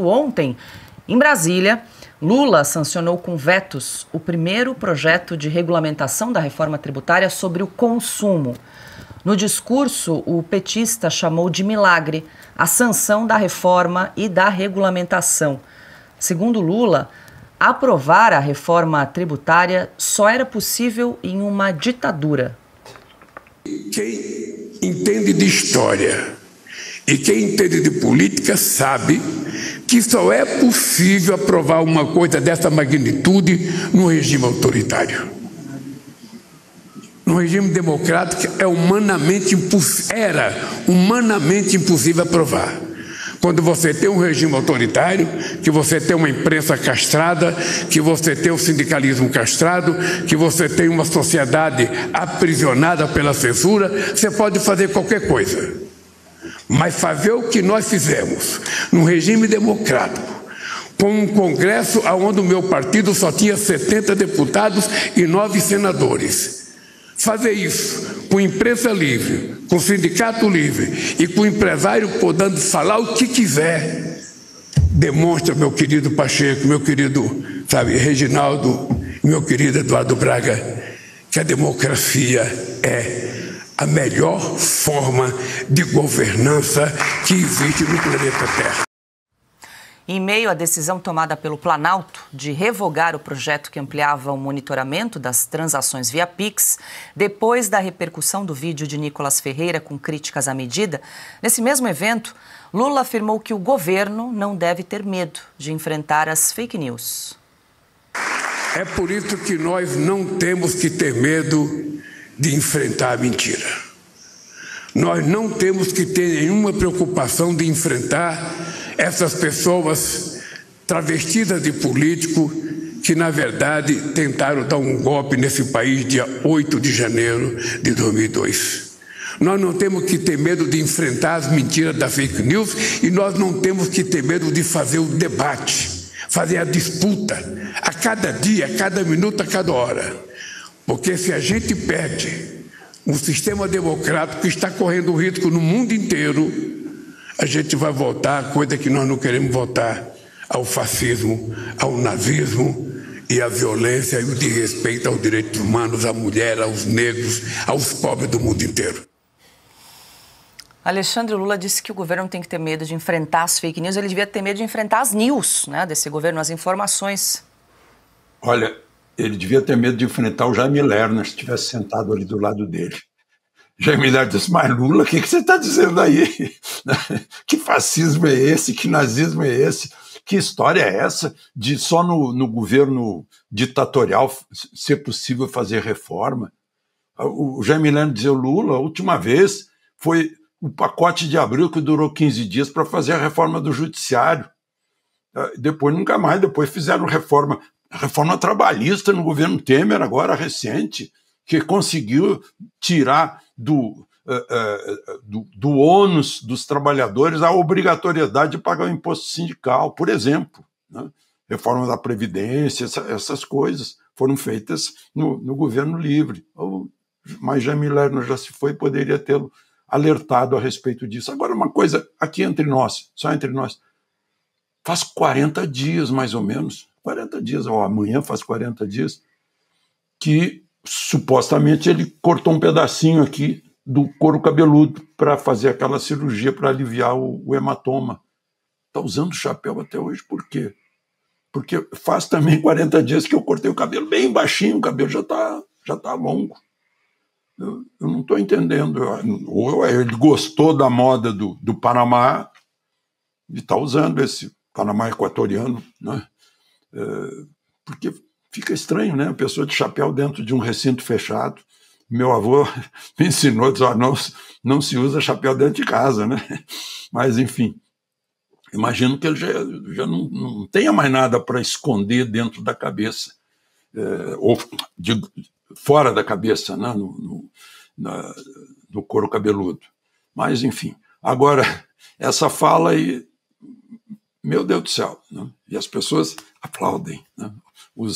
ontem, em Brasília, Lula sancionou com vetos o primeiro projeto de regulamentação da reforma tributária sobre o consumo. No discurso, o petista chamou de milagre a sanção da reforma e da regulamentação. Segundo Lula, aprovar a reforma tributária só era possível em uma ditadura. Quem entende de história e quem entende de política sabe que só é possível aprovar uma coisa dessa magnitude no regime autoritário. No regime democrático era humanamente impossível aprovar. Quando você tem um regime autoritário, que você tem uma imprensa castrada, que você tem um sindicalismo castrado, que você tem uma sociedade aprisionada pela censura, você pode fazer qualquer coisa. Mas fazer o que nós fizemos num regime democrático, com um Congresso onde o meu partido só tinha 70 deputados e 9 senadores. Fazer isso com imprensa livre, com sindicato livre e com empresário podendo falar o que quiser, demonstra, meu querido Pacheco, meu querido, Reginaldo, meu querido Eduardo Braga, que a democracia é a melhor forma de governança que existe no planeta Terra. Em meio à decisão tomada pelo Planalto de revogar o projeto que ampliava o monitoramento das transações via Pix, depois da repercussão do vídeo de Nicolas Ferreira com críticas à medida, nesse mesmo evento, Lula afirmou que o governo não deve ter medo de enfrentar as fake news. É por isso que nós não temos que ter medo de enfrentar a mentira. Nós não temos que ter nenhuma preocupação de enfrentar essas pessoas travestidas de político que, na verdade, tentaram dar um golpe nesse país dia 8 de janeiro de 2002. Nós não temos que ter medo de enfrentar as mentiras da fake news e nós não temos que ter medo de fazer o debate, fazer a disputa a cada dia, a cada minuto, a cada hora. Porque se a gente perde um sistema democrático que está correndo risco no mundo inteiro, a gente vai voltar a coisa que nós não queremos voltar, ao fascismo, ao nazismo e à violência e o desrespeito aos direitos humanos, à mulher, aos negros, aos pobres do mundo inteiro. Alexandre, Lula disse que o governo não tem que ter medo de enfrentar as fake news, ele devia ter medo de enfrentar as news, né, desse governo, as informações. Olha, ele devia ter medo de enfrentar o Jaime Lerner, se estivesse sentado ali do lado dele. Jaime Lerner disse, mas Lula, o que você está dizendo aí? Que fascismo é esse? Que nazismo é esse? Que história é essa de só no governo ditatorial ser possível fazer reforma? O Jaime Lerner dizia, Lula, a última vez foi o pacote de abril que durou 15 dias para fazer a reforma do judiciário. Depois nunca mais, depois fizeram reforma trabalhista no governo Temer, agora recente, que conseguiu tirar do ônus dos trabalhadores a obrigatoriedade de pagar o imposto sindical, por exemplo. Né? Reforma da Previdência, essas coisas foram feitas no governo livre. Mas Jaime Lerner já se foi, poderia tê-lo alertado a respeito disso. Agora, uma coisa aqui entre nós, só entre nós. Faz 40 dias, mais ou menos, 40 dias, ou amanhã faz 40 dias, que supostamente ele cortou um pedacinho aqui do couro cabeludo para fazer aquela cirurgia para aliviar o hematoma. Está usando chapéu até hoje, por quê? Porque faz também 40 dias que eu cortei o cabelo bem baixinho, o cabelo já tá longo. Eu não estou entendendo. Ou ele gostou da moda do Panamá e está usando esse Panamá equatoriano, né? Porque fica estranho, né? A pessoa de chapéu dentro de um recinto fechado. Meu avô me ensinou, disse, não se usa chapéu dentro de casa, né? Mas, enfim, imagino que ele já não tenha mais nada para esconder dentro da cabeça, ou fora da cabeça, né? No couro cabeludo. Mas, enfim, agora, essa fala aí, meu Deus do céu, né? E as pessoas aplaudem, né? O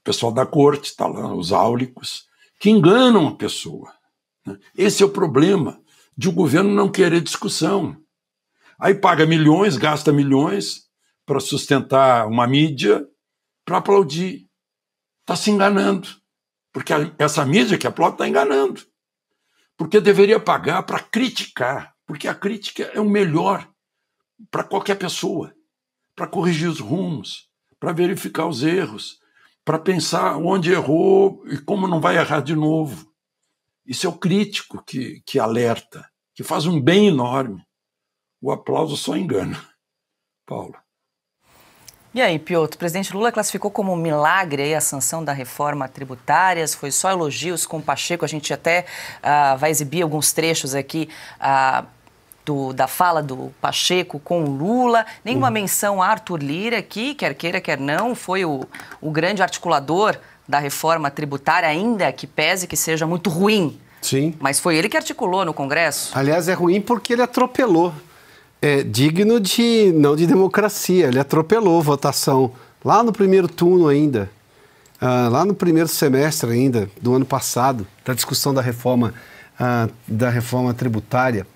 pessoal da corte está lá, os áulicos, que enganam a pessoa, né? Esse é o problema de o governo não querer discussão. Aí paga milhões, gasta milhões para sustentar uma mídia, para aplaudir. Está se enganando. Porque essa mídia que aplaude está enganando. Porque deveria pagar para criticar. Porque a crítica é o melhor para qualquer pessoa. Para corrigir os rumos, para verificar os erros, para pensar onde errou e como não vai errar de novo. Isso é o crítico que alerta, que faz um bem enorme. O aplauso só engana. Paulo. E aí, Piotr, o presidente Lula classificou como um milagre aí a sanção da reforma tributária, foi só elogios com o Pacheco, a gente até vai exibir alguns trechos aqui da fala do Pacheco com o Lula, nenhuma menção a Arthur Lira, que, quer queira, quer não, foi o grande articulador da reforma tributária, ainda que pese que seja muito ruim. Sim. Mas foi ele que articulou no Congresso. Aliás, é ruim porque ele atropelou. É digno não de democracia, ele atropelou a votação lá no primeiro turno ainda, lá no primeiro semestre ainda do ano passado, da discussão da reforma tributária.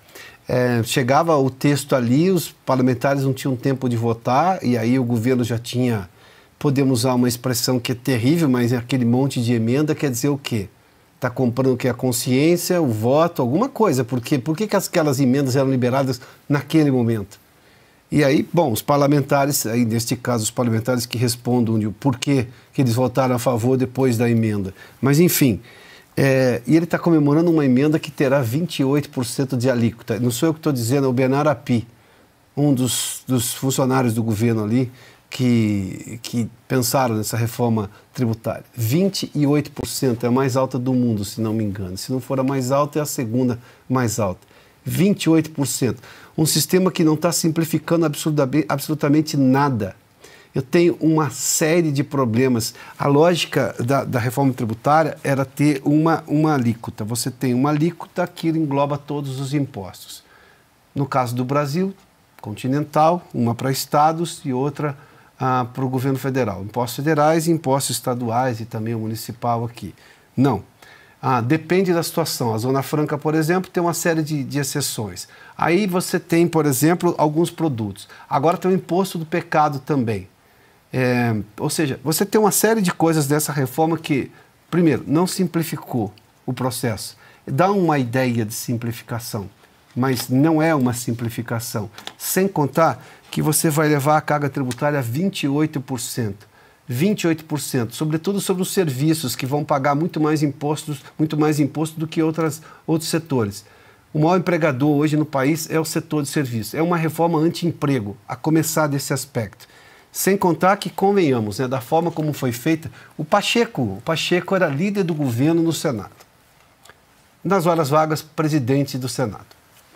Chegava o texto ali, os parlamentares não tinham tempo de votar e aí o governo já tinha, podemos usar uma expressão que é terrível, mas aquele monte de emenda quer dizer o quê? Está comprando o que? A consciência, o voto, alguma coisa. Por que aquelas emendas eram liberadas naquele momento? E aí, bom, os parlamentares, aí neste caso os parlamentares que respondam o porquê que eles votaram a favor depois da emenda. Mas enfim, e ele está comemorando uma emenda que terá 28% de alíquota. Não sou eu que estou dizendo, é o Bernard Api, um dos funcionários do governo ali, que pensaram nessa reforma tributária. 28% é a mais alta do mundo, se não me engano. Se não for a mais alta, é a segunda mais alta. 28%. Um sistema que não está simplificando absolutamente nada. Eu tenho uma série de problemas. A lógica da reforma tributária era ter uma alíquota. Você tem uma alíquota que engloba todos os impostos. No caso do Brasil, continental, uma para estados e outra para o governo federal. Impostos federais, impostos estaduais e também o municipal aqui. Não. Depende da situação. A Zona Franca, por exemplo, tem uma série de exceções. Aí você tem, por exemplo, alguns produtos. Agora tem o imposto do pecado também. Ou seja, você tem uma série de coisas dessa reforma que, primeiro, não simplificou o processo. Dá uma ideia de simplificação, mas não é uma simplificação. Sem contar que você vai levar a carga tributária a 28%. 28%, sobretudo sobre os serviços, que vão pagar muito mais imposto do que outros setores. O maior empregador hoje no país é o setor de serviços. É uma reforma anti-emprego, a começar desse aspecto. Sem contar que, convenhamos, da forma como foi feita, o Pacheco era líder do governo no Senado. Nas horas vagas, presidente do Senado.